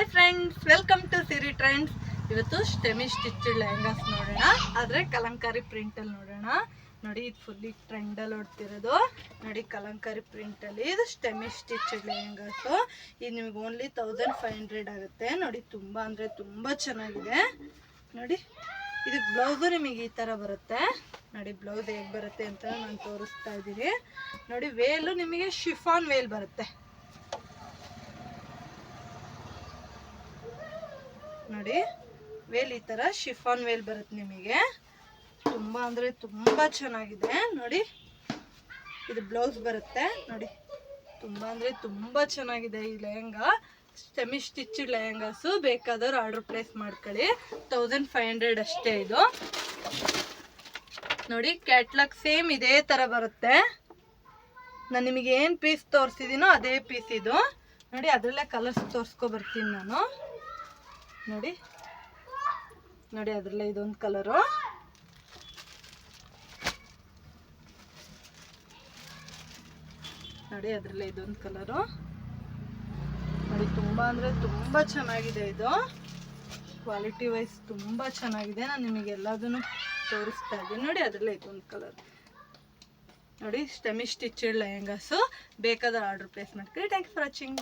Hi friends, welcome to Siri trends. ಇವತ್ತು semi stitched lehengas ನೋಡೋಣ, ಆದರೆ ಕಲಂಕಾರಿ ಪ್ರಿಂಟಲ್ಲಿ ನೋಡೋಣ. ನೋಡಿ, ಇದು ಫುಲ್ಲಿ ಟ್ರೆಂಡಲ್ಲಿ ಓಡ್ತಿರೋದು. ನೋಡಿ, ಕಲಂಕಾರಿ ಪ್ರಿಂಟಲ್ಲಿ ಇದು ಸ್ಟೆಮಿ ಸ್ಟಿಚ್ಡ್ ಲೆಹಂಗಾಸು. ಇದು ನಿಮಗೆ ಓನ್ಲಿ 1500 ಆಗುತ್ತೆ. ನೋಡಿ, ತುಂಬ ಅಂದರೆ ತುಂಬ ಚೆನ್ನಾಗಿದೆ. ನೋಡಿ, ಇದಕ್ಕೆ ಬ್ಲೌಸು ನಿಮಗೆ ಈ ಥರ ಬರುತ್ತೆ. ನೋಡಿ, ಬ್ಲೌಸ್ ಹೇಗೆ ಬರುತ್ತೆ ಅಂತ ನಾನು ತೋರಿಸ್ತಾ ಇದ್ದೀನಿ. ನೋಡಿ, ವೇಲು ನಿಮಗೆ ಶಿಫಾನ್ ವೇಲ್ ಬರುತ್ತೆ. ನೋಡಿ, ವೇಲ್ ಈ ಥರ ಶಿಫಾನ್ ವೇಲ್ ಬರುತ್ತೆ ನಿಮಗೆ. ತುಂಬ ಅಂದರೆ ತುಂಬ ಚೆನ್ನಾಗಿದೆ. ನೋಡಿ, ಇದು ಬ್ಲೌಸ್ ಬರುತ್ತೆ. ನೋಡಿ, ತುಂಬ ಅಂದರೆ ತುಂಬ ಚೆನ್ನಾಗಿದೆ ಈ lehenga. Semi stitched lehengas. ಬೇಕಾದವ್ರು order place ಮಾಡ್ಕೊಳ್ಳಿ. 1500 ಅಷ್ಟೇ ಇದು. ನೋಡಿ, ಕ್ಯಾಟ್ಲಾಗ್ ಸೇಮ್ ಇದೇ ಥರ ಬರುತ್ತೆ. ನಾನು ನಿಮಗೆ ಏನು ಪೀಸ್ ತೋರಿಸಿದ್ದೀನೋ ಅದೇ ಪೀಸ್ ಇದು. ನೋಡಿ, ಅದರಲ್ಲೇ ಕಲರ್ಸ್ ತೋರಿಸ್ಕೊ ಬರ್ತೀನಿ ನಾನು. ನೋಡಿ ನೋಡಿ ಅದರಲ್ಲೇ ಇದೊಂದು ಕಲರು. ನೋಡಿ, ಅದರಲ್ಲೇ ಇದೊಂದು ಕಲರು. ನೋಡಿ, ತುಂಬ ಅಂದರೆ ತುಂಬ ಚೆನ್ನಾಗಿದೆ ಇದು. ಕ್ವಾಲಿಟಿ ವೈಸ್ ತುಂಬ ಚೆನ್ನಾಗಿದೆ. ನಾನು ನಿಮಗೆ ಎಲ್ಲದನ್ನು ತೋರಿಸ್ತಾ ಇದ್ದೀನಿ. ನೋಡಿ, ಅದರಲ್ಲೇ ಇದೊಂದು ಕಲರ್. ನೋಡಿ, ಸೆಮಿ ಸ್ಟಿಚ್ಡ್ ಲೆಹಂಗಾಸು. ಬೇಕಾದ ಆರ್ಡರ್ ಪ್ಲೇಸ್ ಮಾಡ್ಕೊಳ್ಳಿ. Thank you for watching.